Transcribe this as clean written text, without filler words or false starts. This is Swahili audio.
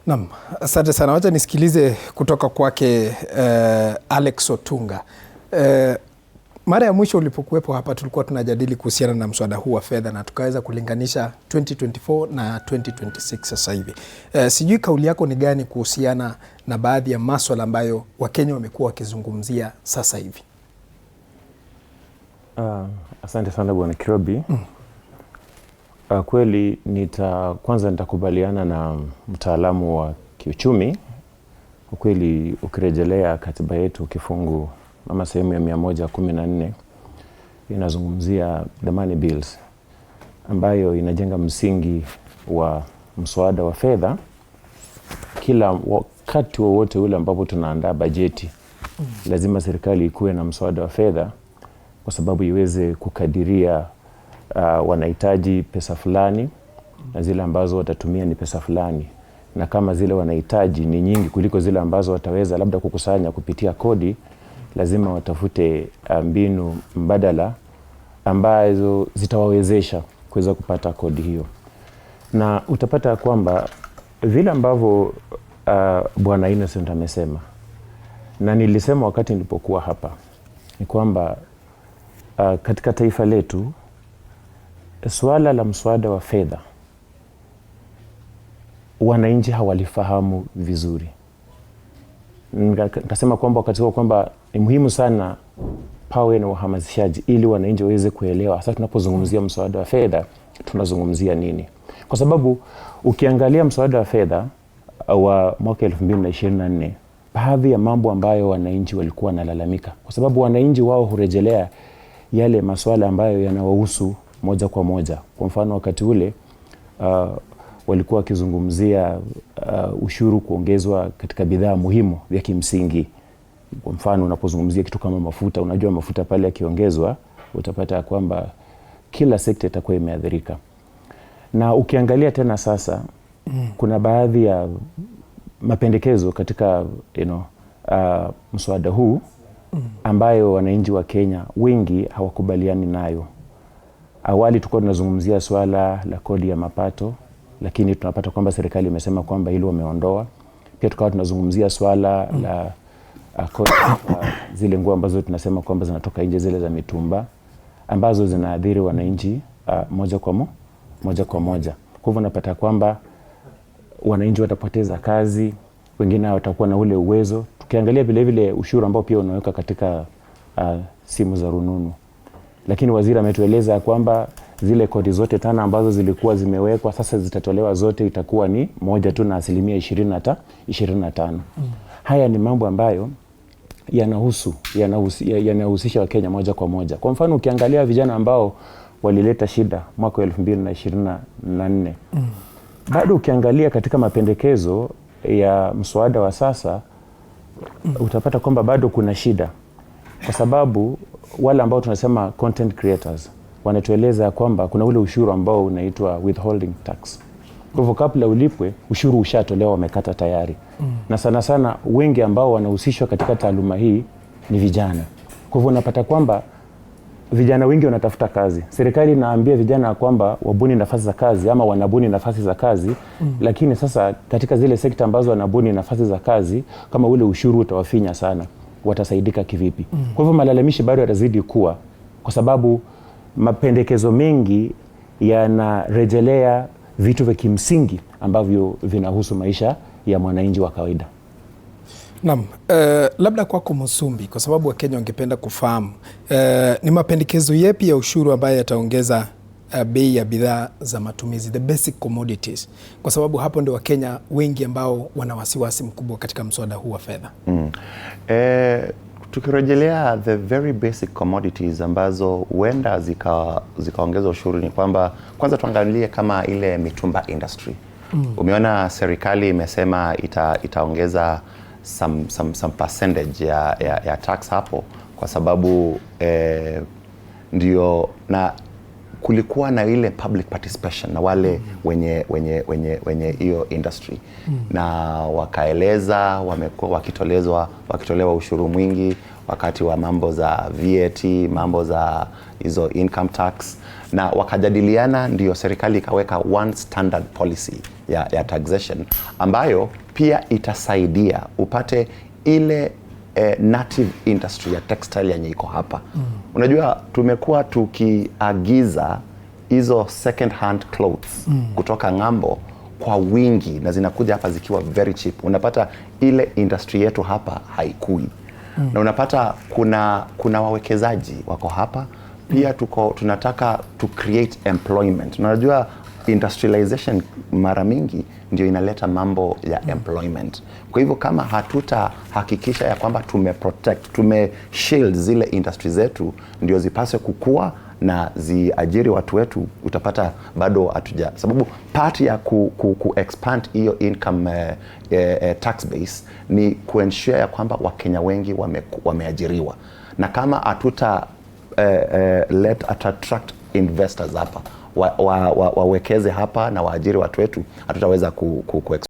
Naam, asante sana. Wacha nisikilize kutoka kwake Alex Otunga. Mara ya mwisho ulipokuwepo hapa tulikuwa tunajadili kuhusiana na mswada huu wa fedha na tukaweza kulinganisha 2024 na 2026 sasa hivi. Sijui kauli yako ni gani kuhusiana na baadhi ya maswala ambayo Wakenya wamekuwa wakizungumzia sasa hivi? Asante sana Bwana Kirobi. Kweli kwanza nitakubaliana na mtaalamu wa kiuchumi. Kweli ukirejelea katiba yetu kifungu ama sehemu ya 114 inazungumzia the money bills ambayo inajenga msingi wa mswada wa fedha. Kila wakati wowote ule ambapo tunaandaa bajeti lazima serikali ikuwe na mswada wa fedha kwa sababu iweze kukadiria wanahitaji pesa fulani na zile ambazo watatumia ni pesa fulani, na kama zile wanahitaji ni nyingi kuliko zile ambazo wataweza labda kukusanya kupitia kodi, lazima watafute mbinu mbadala ambazo zitawawezesha kuweza kupata kodi hiyo. Na utapata kwamba vile ambavyo Bwana Innocent amesema na nilisema wakati nilipokuwa hapa ni kwamba katika taifa letu swala la mswada wa fedha wananchi hawalifahamu vizuri. Nikasema kwamba wakati huo kwamba ni muhimu sana pawe na uhamasishaji ili wananchi waweze kuelewa hasa tunapozungumzia mswada wa fedha tunazungumzia nini. Kwa sababu ukiangalia mswada wa fedha wa mwaka 2024 baadhi ya mambo ambayo wananchi walikuwa wanalalamika, kwa sababu wananchi wao hurejelea yale masuala ambayo yanawahusu moja kwa moja. Kwa mfano wakati ule walikuwa wakizungumzia ushuru kuongezwa katika bidhaa muhimu vya kimsingi. Kwa mfano unapozungumzia kitu kama mafuta, unajua mafuta pale yakiongezwa utapata kwamba kila sekta itakuwa imeathirika. Na ukiangalia tena sasa kuna baadhi ya mapendekezo katika mswada huu ambayo wananchi wa Kenya wengi hawakubaliani nayo. Awali tulikuwa tunazungumzia swala la kodi ya mapato, lakini tunapata kwamba serikali imesema kwamba hilo wameondoa. Pia tukawa tunazungumzia swala la kodi zile nguo ambazo tunasema kwamba zinatoka nje, zile za mitumba ambazo zinaathiri wananchi moja kwa moja. Kwa hivyo unapata kwamba wananchi watapoteza kazi, wengine watakuwa na ule uwezo. Tukiangalia vile vile ushuru ambao pia unaweka katika simu za rununu. Lakini waziri ametueleza kwamba zile kodi zote 5 ambazo zilikuwa zimewekwa sasa zitatolewa zote, itakuwa ni moja tu na asilimia 25. Haya ni mambo ambayo yanahusisha Wakenya moja kwa moja. Kwa mfano ukiangalia vijana ambao walileta shida mwaka 2024 bado ukiangalia katika mapendekezo ya mswada wa sasa utapata kwamba bado kuna shida, kwa sababu wale ambao tunasema content creators wanatueleza kwamba kuna ule ushuru ambao unaitwa withholding tax. Kwa hivyo kabla ulipwe ushuru ushatolewa, wamekata tayari. Na sana sana wengi ambao wanahusishwa katika taaluma hii ni vijana. Kwa hivyo unapata kwamba vijana wengi wanatafuta kazi. Serikali inaambia vijana kwamba wabuni nafasi za kazi ama wanabuni nafasi za kazi, lakini sasa katika zile sekta ambazo wanabuni nafasi za kazi, kama ule ushuru utawafinya sana, watasaidika kivipi? Kwa hivyo malalamishi bado yatazidi kuwa, kwa sababu mapendekezo mengi yanarejelea vitu vya kimsingi ambavyo vinahusu maisha ya mwananchi wa kawaida. Naam, labda kwako Musumbi, kwa sababu Wakenya wangependa kufahamu ni mapendekezo yepi ya ushuru ambayo yataongeza bei ya bidhaa za matumizi, the basic commodities, kwa sababu hapo ndio Wakenya wengi ambao wana wasiwasi mkubwa katika mswada huu wa fedha. Tukirejelea the very basic commodities ambazo huenda zikaongeza ushuru ni kwamba kwanza tuangalie kama ile mitumba industry. Umeona serikali imesema itaongeza some percentage ya tax hapo, kwa sababu ndio na kulikuwa na ile public participation na wale wenye hiyo industry na wakaeleza, wamekuwa wakitolewa ushuru mwingi, wakati wa mambo za VAT, mambo za hizo income tax, na wakajadiliana, ndio serikali ikaweka one standard policy ya taxation ambayo pia itasaidia upate ile native industry ya textile yenye iko hapa. Unajua tumekuwa tukiagiza hizo second hand clothes kutoka ng'ambo kwa wingi na zinakuja hapa zikiwa very cheap. Unapata ile industry yetu hapa haikui. Na unapata kuna wawekezaji wako hapa pia, tunataka to create employment. Unajua industrialization mara mingi ndio inaleta mambo ya employment. Kwa hivyo kama hatutahakikisha ya kwamba tumeshield zile industry zetu ndio zipase kukua na ziajiri watu wetu, utapata bado hatuja, sababu part ya ku expand hiyo income tax base ni kuensure ya kwamba Wakenya wengi wameajiriwa, na kama hatuta attract investors hapa wawekeze hapa na waajiri watu wetu, hatutaweza ku